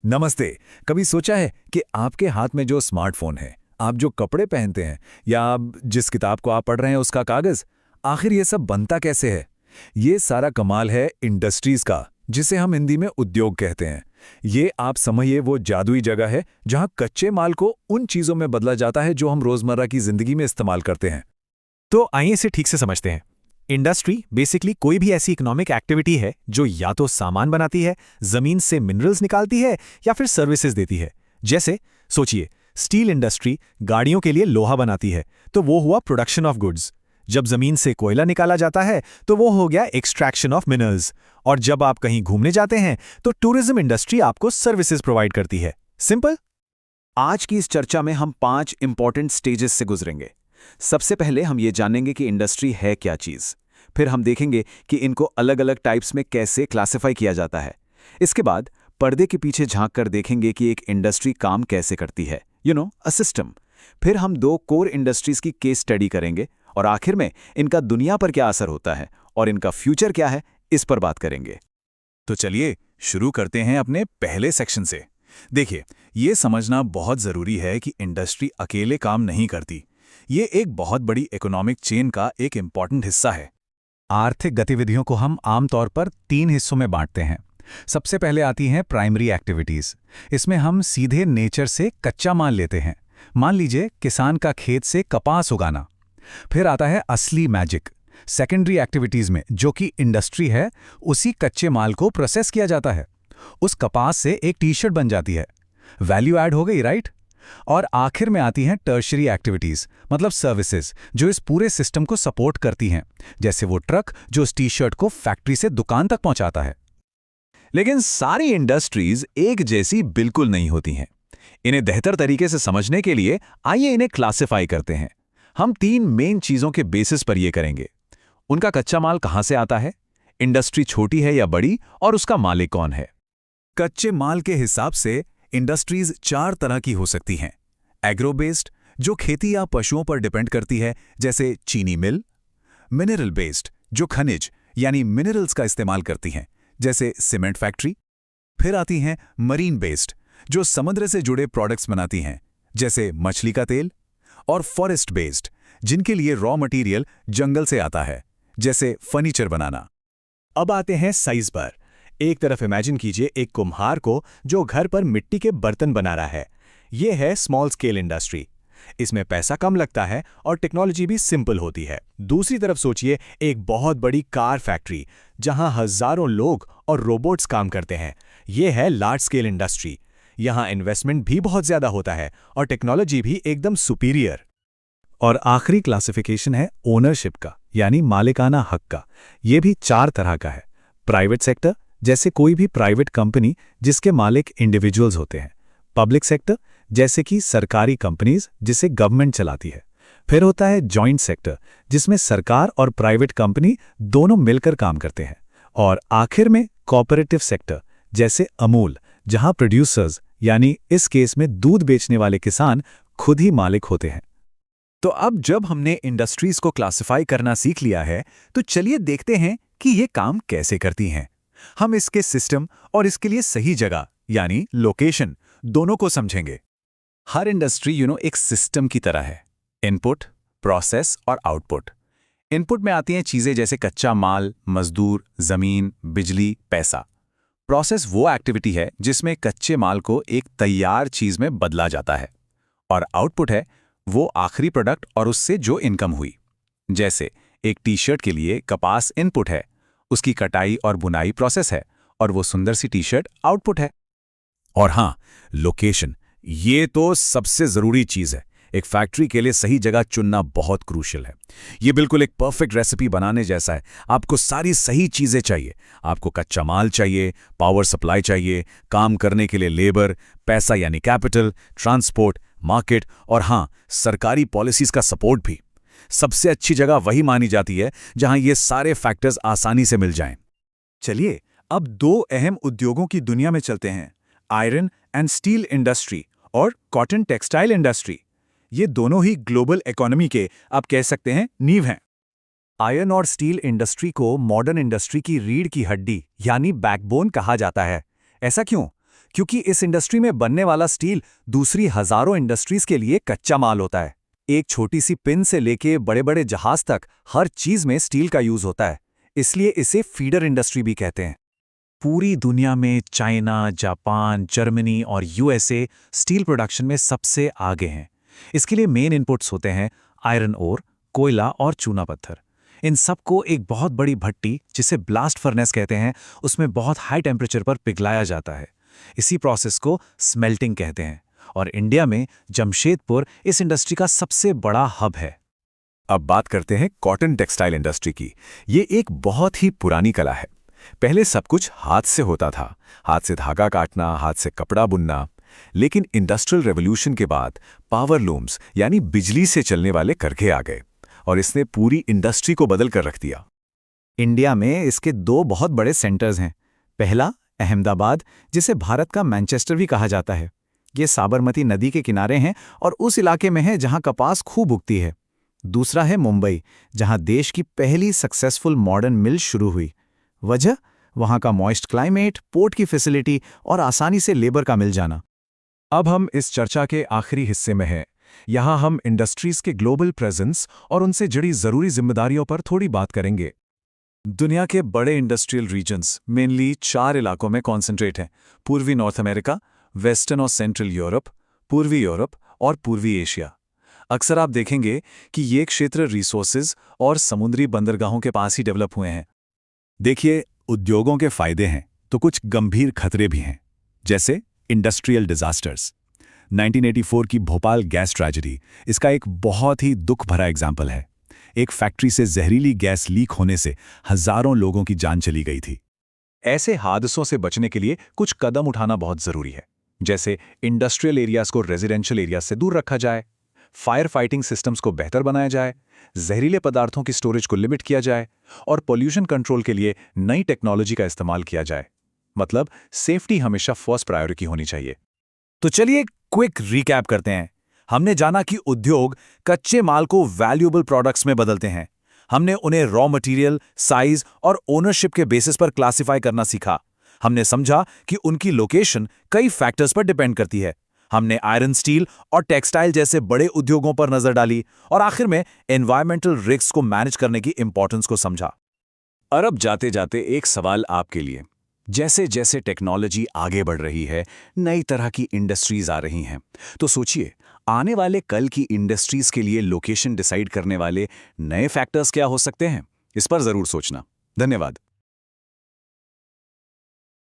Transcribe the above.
नमस्ते। कभी सोचा है कि आपके हाथ में जो स्मार्टफोन है, आप जो कपड़े पहनते हैं या जिस किताब को आप पढ़ रहे हैं उसका कागज, आखिर ये सब बनता कैसे है? ये सारा कमाल है इंडस्ट्रीज का, जिसे हम हिंदी में उद्योग कहते हैं। ये आप समझिए वो जादुई जगह है जहां कच्चे माल को उन चीजों में बदला जाता है जो हम रोजमर्रा की जिंदगी में इस्तेमाल करते हैं। तो आइए इसे ठीक से समझते हैं। इंडस्ट्री बेसिकली कोई भी ऐसी इकोनॉमिक एक्टिविटी है जो या तो सामान बनाती है, जमीन से मिनरल्स निकालती है या फिर सर्विसेज देती है। जैसे सोचिए, स्टील इंडस्ट्री गाड़ियों के लिए लोहा बनाती है, तो वो हुआ प्रोडक्शन ऑफ गुड्स। जब जमीन से कोयला निकाला जाता है तो वो हो गया एक्सट्रैक्शन ऑफ मिनरल्स। और जब आप कहीं घूमने जाते हैं तो टूरिज्म इंडस्ट्री आपको सर्विसेज प्रोवाइड करती है। सिंपल। आज की इस चर्चा में हम 5 इंपॉर्टेंट स्टेजेस से गुजरेंगे। सबसे पहले हम ये जानेंगे कि इंडस्ट्री है क्या चीज़। फिर हम देखेंगे कि इनको अलग अलग टाइप्स में कैसे क्लासिफाई किया जाता है। इसके बाद पर्दे के पीछे झांक कर देखेंगे कि एक इंडस्ट्री काम कैसे करती है, अ सिस्टम। फिर हम 2 कोर इंडस्ट्रीज की केस स्टडी करेंगे और आखिर में इनका दुनिया पर क्या असर होता है और इनका फ्यूचर क्या है, इस पर बात करेंगे। तो चलिए शुरू करते हैं अपने पहले सेक्शन से। देखिए, ये समझना बहुत ज़रूरी है कि इंडस्ट्री अकेले काम नहीं करती। ये एक बहुत बड़ी इकोनॉमिक चेन का एक इम्पॉर्टेंट हिस्सा है। आर्थिक गतिविधियों को हम आमतौर पर 3 हिस्सों में बांटते हैं। सबसे पहले आती हैं प्राइमरी एक्टिविटीज। इसमें हम सीधे नेचर से कच्चा माल लेते हैं। मान लीजिए किसान का खेत से कपास उगाना। फिर आता है असली मैजिक। सेकेंडरी एक्टिविटीज में, जो कि इंडस्ट्री है, उसी कच्चे माल को प्रोसेस किया जाता है। उस कपास से एक टी शर्ट बन जाती है। वैल्यू ऐड हो गई, राइट? और आखिर में आती हैं टर्शरी एक्टिविटीज, मतलब सर्विसेज, जो इस पूरे सिस्टम को सपोर्ट करती हैं, जैसे वो ट्रक जो इस टी शर्ट को फैक्ट्री से दुकान तक पहुंचाता है। लेकिन सारी इंडस्ट्रीज एक जैसी बिल्कुल नहीं होती हैं। इन्हें बेहतर तरीके से समझने के लिए आइए इन्हें क्लासिफाई करते हैं। हम 3 मेन चीजों के बेसिस पर ये करेंगे। उनका कच्चा माल कहां से आता है, इंडस्ट्री छोटी है या बड़ी, और उसका मालिक कौन है। कच्चे माल के हिसाब से इंडस्ट्रीज 4 तरह की हो सकती हैं। एग्रो बेस्ड, जो खेती या पशुओं पर डिपेंड करती है, जैसे चीनी मिल। मिनरल बेस्ड, जो खनिज यानी मिनरल्स का इस्तेमाल करती हैं, जैसे सीमेंट फैक्ट्री। फिर आती हैं मरीन बेस्ड, जो समुद्र से जुड़े प्रोडक्ट्स बनाती हैं, जैसे मछली का तेल। और फॉरेस्ट बेस्ड, जिनके लिए रॉ मटेरियल जंगल से आता है, जैसे फर्नीचर बनाना। अब आते हैं साइज पर। एक तरफ इमेजिन कीजिए एक कुम्हार को जो घर पर मिट्टी के बर्तन बना रहा है। यह है स्मॉल स्केल इंडस्ट्री। इसमें पैसा कम लगता है और टेक्नोलॉजी भी सिंपल होती है। दूसरी तरफ सोचिए एक बहुत बड़ी कार फैक्ट्री, जहां हजारों लोग और रोबोट्स काम करते हैं। यह है लार्ज स्केल इंडस्ट्री। यहां इन्वेस्टमेंट भी बहुत ज्यादा होता है और टेक्नोलॉजी भी एकदम सुपीरियर। और आखिरी क्लासिफिकेशन है ओनरशिप का, यानी मालिकाना हक का। यह भी 4 तरह का है। प्राइवेट सेक्टर, जैसे कोई भी प्राइवेट कंपनी जिसके मालिक इंडिविजुअल्स होते हैं। पब्लिक सेक्टर, जैसे कि सरकारी कंपनीज जिसे गवर्नमेंट चलाती है। फिर होता है जॉइंट सेक्टर, जिसमें सरकार और प्राइवेट कंपनी दोनों मिलकर काम करते हैं। और आखिर में कोऑपरेटिव सेक्टर, जैसे अमूल, जहां प्रोड्यूसर्स यानी इस केस में दूध बेचने वाले किसान खुद ही मालिक होते हैं। तो अब जब हमने इंडस्ट्रीज को क्लासिफाई करना सीख लिया है, तो चलिए देखते हैं कि ये काम कैसे करती हैं। हम इसके सिस्टम और इसके लिए सही जगह यानी लोकेशन दोनों को समझेंगे। हर इंडस्ट्री एक सिस्टम की तरह है। इनपुट, प्रोसेस और आउटपुट। इनपुट में आती हैं चीजें जैसे कच्चा माल, मजदूर, जमीन, बिजली, पैसा। प्रोसेस वो एक्टिविटी है जिसमें कच्चे माल को एक तैयार चीज में बदला जाता है। और आउटपुट है वो आखिरी प्रोडक्ट और उससे जो इनकम हुई। जैसे एक टी शर्ट के लिए कपास इनपुट है, उसकी कटाई और बुनाई प्रोसेस है, और वो सुंदर सी टी शर्ट आउटपुट है। और हाँ, लोकेशन, ये तो सबसे जरूरी चीज है। एक फैक्ट्री के लिए सही जगह चुनना बहुत क्रूशियल है। ये बिल्कुल एक परफेक्ट रेसिपी बनाने जैसा है। आपको सारी सही चीजें चाहिए। आपको कच्चा माल चाहिए, पावर सप्लाई चाहिए, काम करने के लिए लेबर, पैसा यानी कैपिटल, ट्रांसपोर्ट, मार्केट, और हाँ, सरकारी पॉलिसीज का सपोर्ट भी। सबसे अच्छी जगह वही मानी जाती है जहां ये सारे फैक्टर्स आसानी से मिल जाएं। चलिए अब 2 अहम उद्योगों की दुनिया में चलते हैं, आयरन एंड स्टील इंडस्ट्री और कॉटन टेक्सटाइल इंडस्ट्री। ये दोनों ही ग्लोबल इकोनॉमी के, आप कह सकते हैं, नींव हैं। आयरन और स्टील इंडस्ट्री को मॉडर्न इंडस्ट्री की रीढ़ की हड्डी यानी बैकबोन कहा जाता है। ऐसा क्यों? क्योंकि इस इंडस्ट्री में बनने वाला स्टील दूसरी हजारों इंडस्ट्रीज के लिए कच्चा माल होता है। एक छोटी सी पिन से लेके बड़े बड़े जहाज तक हर चीज में स्टील का यूज होता है, इसलिए इसे फीडर इंडस्ट्री भी कहते हैं। पूरी दुनिया में चाइना, जापान, जर्मनी और यूएसए स्टील प्रोडक्शन में सबसे आगे हैं। इसके लिए मेन इनपुट्स होते हैं आयरन ओर, कोयला और चूना पत्थर। इन सबको एक बहुत बड़ी भट्टी, जिसे ब्लास्ट फर्नेस कहते हैं, उसमें बहुत हाई टेम्परेचर पर पिघलाया जाता है। इसी प्रोसेस को स्मेल्टिंग कहते हैं और इंडिया में जमशेदपुर इस इंडस्ट्री का सबसे बड़ा हब है। अब बात करते हैं कॉटन टेक्सटाइल इंडस्ट्री की। ये एक बहुत ही पुरानी कला है। पहले सब कुछ हाथ से होता था, हाथ से धागा काटना, हाथ से कपड़ा बुनना। लेकिन इंडस्ट्रियल रेवोल्यूशन के बाद पावर लूम्स यानी बिजली से चलने वाले करघे आ गए और इसने पूरी इंडस्ट्री को बदल कर रख दिया। इंडिया में इसके 2 बहुत बड़े सेंटर्स हैं। पहला अहमदाबाद, जिसे भारत का मैनचेस्टर भी कहा जाता है। ये साबरमती नदी के किनारे हैं और उस इलाके में है जहां कपास खूब उगती है। दूसरा है मुंबई, जहां देश की पहली सक्सेसफुल मॉडर्न मिल शुरू हुई। वजह वहां का मॉइस्ट क्लाइमेट, पोर्ट की फैसिलिटी और आसानी से लेबर का मिल जाना। अब हम इस चर्चा के आखिरी हिस्से में हैं। यहाँ हम इंडस्ट्रीज के ग्लोबल प्रेजेंस और उनसे जुड़ी जरूरी जिम्मेदारियों पर थोड़ी बात करेंगे। दुनिया के बड़े इंडस्ट्रियल रीजन्स मेनली 4 इलाकों में कॉन्सेंट्रेट हैं: पूर्वी नॉर्थ अमेरिका, वेस्टर्न और सेंट्रल यूरोप, पूर्वी यूरोप और पूर्वी एशिया। अक्सर आप देखेंगे कि ये क्षेत्र रिसोर्सेज और समुद्री बंदरगाहों के पास ही डेवलप हुए हैं। देखिए, उद्योगों के फायदे हैं तो कुछ गंभीर खतरे भी हैं, जैसे इंडस्ट्रियल डिजास्टर्स। 1984 की भोपाल गैस ट्रेजेडी इसका एक बहुत ही दुख भरा एग्जाम्पल है। एक फैक्ट्री से जहरीली गैस लीक होने से हजारों लोगों की जान चली गई थी। ऐसे हादसों से बचने के लिए कुछ कदम उठाना बहुत जरूरी है, जैसे इंडस्ट्रियल एरियाज को रेजिडेंशियल एरियाज से दूर रखा जाए, फायर फाइटिंग सिस्टम्स को बेहतर बनाया जाए, जहरीले पदार्थों की स्टोरेज को लिमिट किया जाए और पोल्यूशन कंट्रोल के लिए नई टेक्नोलॉजी का इस्तेमाल किया जाए। मतलब सेफ्टी हमेशा फर्स्ट प्रायोरिटी होनी चाहिए। तो चलिए क्विक रिकैप करते हैं। हमने जाना कि उद्योग कच्चे माल को वैल्यूएबल प्रोडक्ट्स में बदलते हैं। हमने उन्हें रॉ मटेरियल, साइज और ओनरशिप के बेसिस पर क्लासिफाई करना सीखा। हमने समझा कि उनकी लोकेशन कई फैक्टर्स पर डिपेंड करती है। हमने आयरन, स्टील और टेक्सटाइल जैसे बड़े उद्योगों पर नजर डाली और आखिर में एनवायरमेंटल रिस्क को मैनेज करने की इंपॉर्टेंस को समझा। और अब जाते जाते एक सवाल आपके लिए। जैसे जैसे टेक्नोलॉजी आगे बढ़ रही है, नई तरह की इंडस्ट्रीज आ रही हैं, तो सोचिए आने वाले कल की इंडस्ट्रीज के लिए लोकेशन डिसाइड करने वाले नए फैक्टर्स क्या हो सकते हैं। इस पर जरूर सोचना। धन्यवाद।